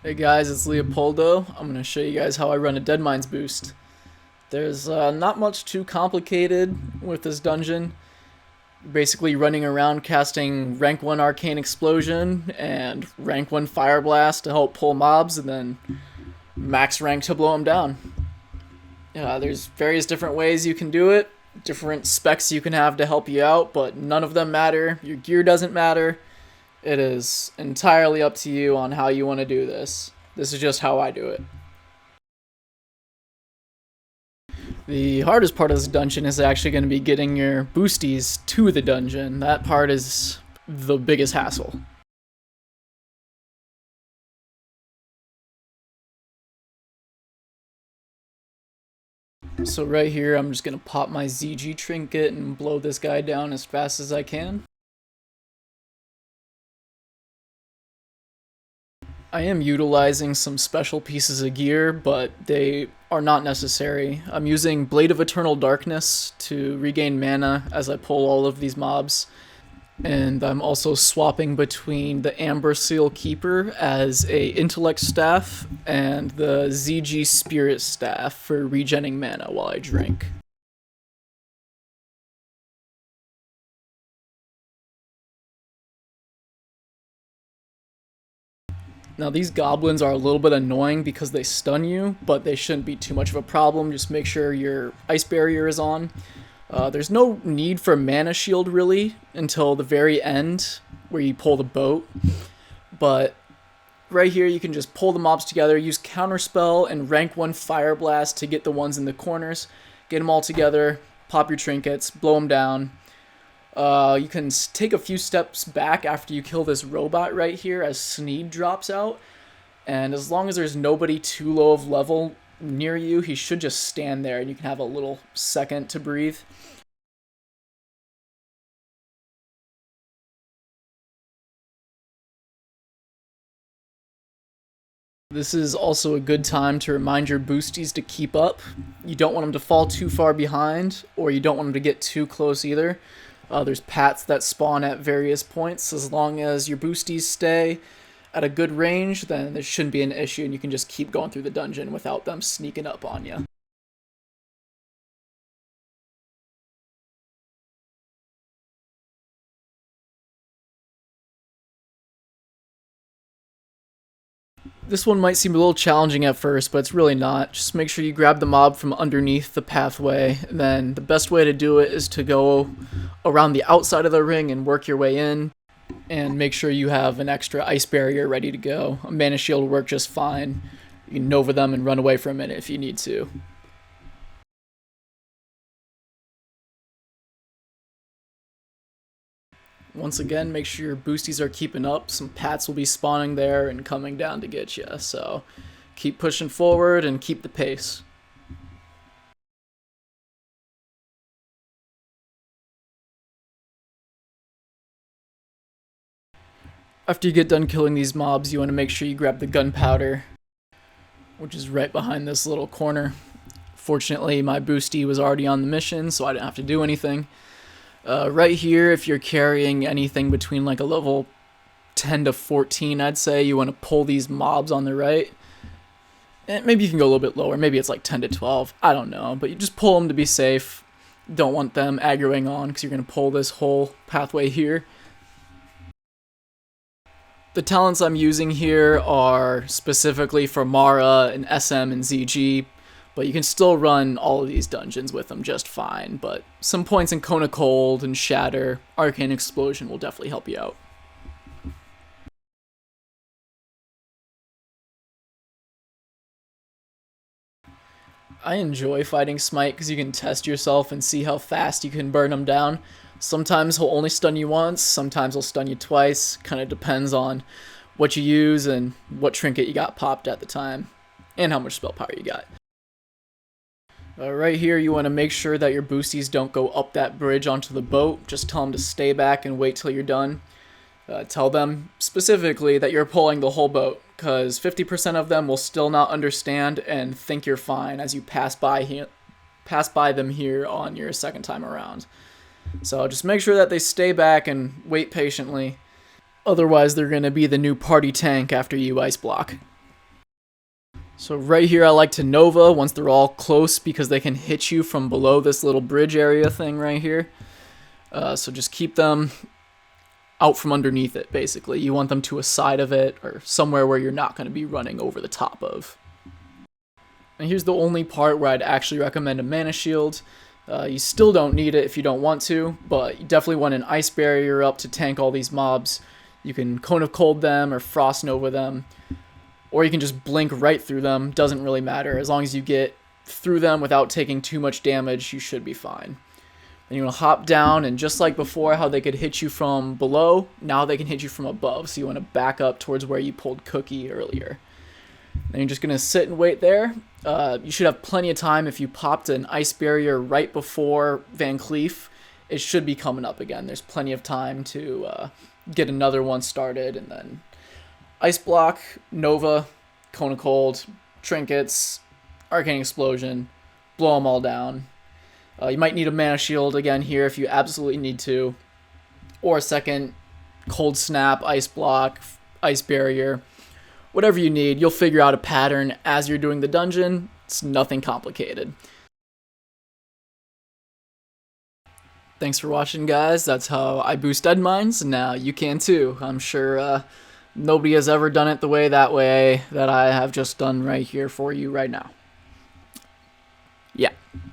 Hey guys, it's Leopoldo. I'm going to show you guys how I run a Deadmines boost. There's not much too complicated with this dungeon. Basically running around casting rank 1 Arcane Explosion and rank 1 Fire Blast to help pull mobs, and then max rank to blow them down. There's various different ways you can do it, different specs you can have to help you out, but none of them matter. Your gear doesn't matter. It is entirely up to you on how you want to do this. This is just how I do it. The hardest part of this dungeon is actually going to be getting your boosties to the dungeon. That part is the biggest hassle. So right here, I'm just going to pop my ZG trinket and blow this guy down as fast as I can. I am utilizing some special pieces of gear, but they are not necessary. I'm using Blade of Eternal Darkness to regain mana as I pull all of these mobs. And I'm also swapping between the Amber Seal Keeper as a Intellect Staff and the ZG Spirit Staff for regenning mana while I drink. Now these goblins are a little bit annoying because they stun you, but they shouldn't be too much of a problem. Just make sure your ice barrier is on. There's no need for mana shield really until the very end where you pull the boat. But right here you can just pull the mobs together, use counterspell and rank 1 fire blast to get the ones in the corners. Get them all together, pop your trinkets, blow them down. You can take a few steps back after you kill this robot right here as Sneed drops out. And as long as there's nobody too low of level near you, he should just stand there and you can have a little second to breathe. This is also a good time to remind your boosties to keep up. You don't want them to fall too far behind, or you don't want them to get too close either. There's pats that spawn at various points. As long as your boosties stay at a good range, then there shouldn't be an issue, and you can just keep going through the dungeon without them sneaking up on you. This one might seem a little challenging at first, but it's really not. Just make sure you grab the mob from underneath the pathway. Then the best way to do it is to go around the outside of the ring and work your way in. And make sure you have an extra ice barrier ready to go. A mana shield will work just fine. You can Nova them and run away for a minute if you need to. Once again, make sure your boosties are keeping up. Some pats will be spawning there and coming down to get you. So keep pushing forward and keep the pace. After you get done killing these mobs, you want to make sure you grab the gunpowder, which is right behind this little corner. Fortunately, my boosty was already on the mission, so I didn't have to do anything. Right here, if you're carrying anything between like a level 10 to 14, I'd say you want to pull these mobs on the right. And maybe you can go a little bit lower. Maybe it's like 10 to 12. I don't know. But you just pull them to be safe. Don't want them aggroing on because you're going to pull this whole pathway here. The talents I'm using here are specifically for Mara and SM and ZG, but you can still run all of these dungeons with them just fine. But some points in Cone of Cold and Shatter, Arcane Explosion will definitely help you out. I enjoy fighting Smite because you can test yourself and see how fast you can burn them down. Sometimes he'll only stun you once, sometimes he'll stun you twice. Kind of depends on what you use and what trinket you got popped at the time, and how much spell power you got. Right here, you want to make sure that your boosties don't go up that bridge onto the boat. Just tell them to stay back and wait till you're done. Tell them specifically that you're pulling the whole boat, because 50% of them will still not understand and think you're fine as you pass by them here on your second time around. So just make sure that they stay back and wait patiently. Otherwise, they're going to be the new party tank after you ice block. So right here I like to Nova once they're all close because they can hit you from below this little bridge area thing right here. So just keep them out from underneath it, basically. You want them to a side of it or somewhere where you're not going to be running over the top of. And here's the only part where I'd actually recommend a mana shield. You still don't need it if you don't want to, but you definitely want an ice barrier up to tank all these mobs. You can Cone of Cold them or Frost Nova them, or you can just blink right through them. Doesn't really matter. As long as you get through them without taking too much damage, you should be fine. Then you want to hop down, and just like before how they could hit you from below, now they can hit you from above. So you want to back up towards where you pulled Cookie earlier. Then you're just going to sit and wait there. You should have plenty of time. If you popped an ice barrier right before Van Cleef, it should be coming up again. There's plenty of time to get another one started, and then Ice Block, Nova, Cone of Cold, Trinkets, Arcane Explosion, blow them all down. You might need a mana shield again here if you absolutely need to, or a second Cold Snap, Ice Block, Ice Barrier. Whatever you need, you'll figure out a pattern as you're doing the dungeon. It's nothing complicated. Thanks for watching, guys. That's how I boost Deadmines. Now you can too. I'm sure nobody has ever done it the way that I have just done right here for you right now.